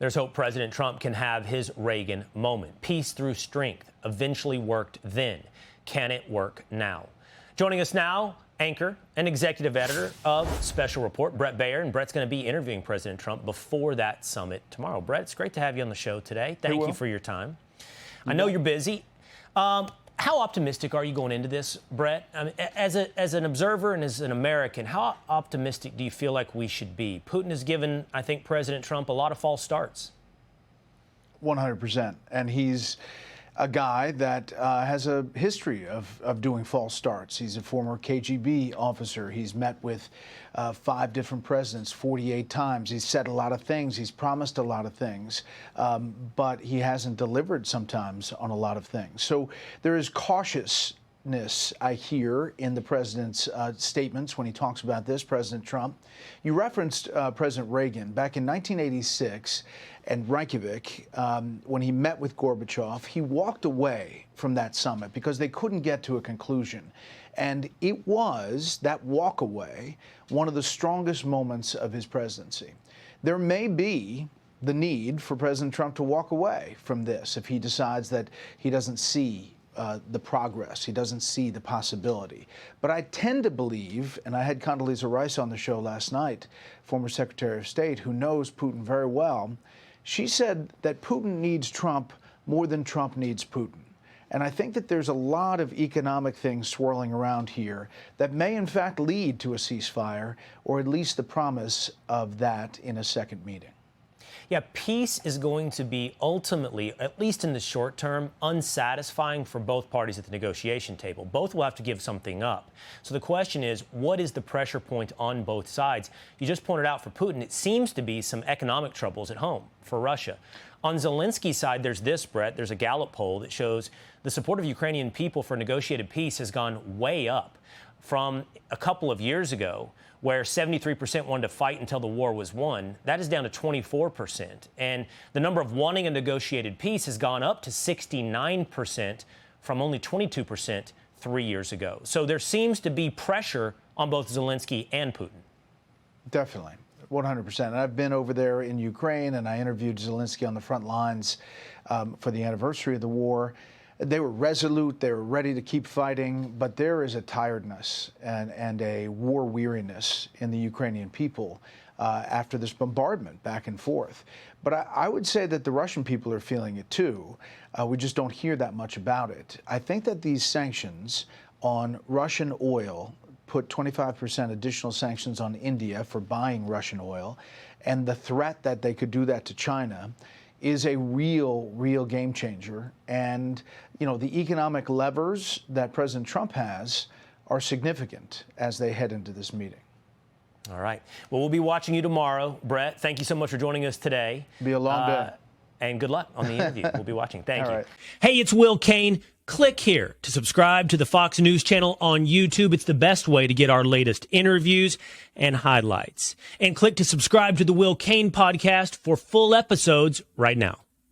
There's hope President Trump can have his Reagan moment. Peace through strength eventually worked then. Can it work now? Joining us now, anchor and executive editor of Special Report, Bret Baier. And Bret's going to be interviewing President Trump before that summit tomorrow. Bret, it's great to have you on the show today. Thank you for your time. I know you're busy. How optimistic are you going into this, Bret? I mean, as an observer and as an American, how optimistic do you feel like we should be? Putin has given, I think, President Trump a lot of false starts. 100%. And he's a guy that has a history of doing false starts. He's a former KGB officer. He's met with 5 different presidents 48 times. He's said a lot of things. He's promised a lot of things, but he hasn't delivered sometimes on a lot of things. So there is cautiousness, I hear, in the president's statements when he talks about this, President Trump. You referenced President Reagan. Back in 1986 and Reykjavik, when he met with Gorbachev, he walked away from that summit because they couldn't get to a conclusion. And it was, that walk away, one of the strongest moments of his presidency. There may be the need for President Trump to walk away from this if he decides that he doesn't see the progress. He doesn't see the possibility. But I tend to believe, and I had Condoleezza Rice on the show last night, former Secretary of State, who knows Putin very well. She said that Putin needs Trump more than Trump needs Putin. And I think that there's a lot of economic things swirling around here that may, in fact, lead to a ceasefire, or at least the promise of that in a second meeting. Yeah, peace is going to be ultimately, at least in the short term, unsatisfying for both parties at the negotiation table. Both will have to give something up. So the question is, what is the pressure point on both sides? You just pointed out for Putin, it seems to be some economic troubles at home for Russia. On Zelensky's side, there's this, Bret. There's a Gallup poll that shows the support of Ukrainian people for negotiated peace has gone way up from a couple of years ago, where 73% wanted to fight until the war was won. That is down to 24%. And the number of wanting a negotiated peace has gone up to 69% from only 22% 3 years ago. So there seems to be pressure on both Zelensky and Putin. Definitely. 100%. And I've been over there in Ukraine, and I interviewed Zelensky on the front lines for the anniversary of the war. They were resolute, they were ready to keep fighting, but there is a tiredness and a war weariness in the Ukrainian people after this bombardment back and forth. But I would say that the Russian people are feeling it too. We just don't hear that much about it. I think that these sanctions on Russian oil, put 25% additional sanctions on India for buying Russian oil, and the threat that they could do that to China is a real game changer. And, you know, the economic levers that President Trump has are significant as they head into this meeting. All right. Well, we'll be watching you tomorrow. Bret, thank you so much for joining us today. Be a long day. And good luck on the interview. We'll be watching. Thank you. Right. Hey, it's Will Cain. Click here to subscribe to the Fox News channel on YouTube. It's the best way to get our latest interviews and highlights. And click to subscribe to the Will Cain podcast for full episodes right now.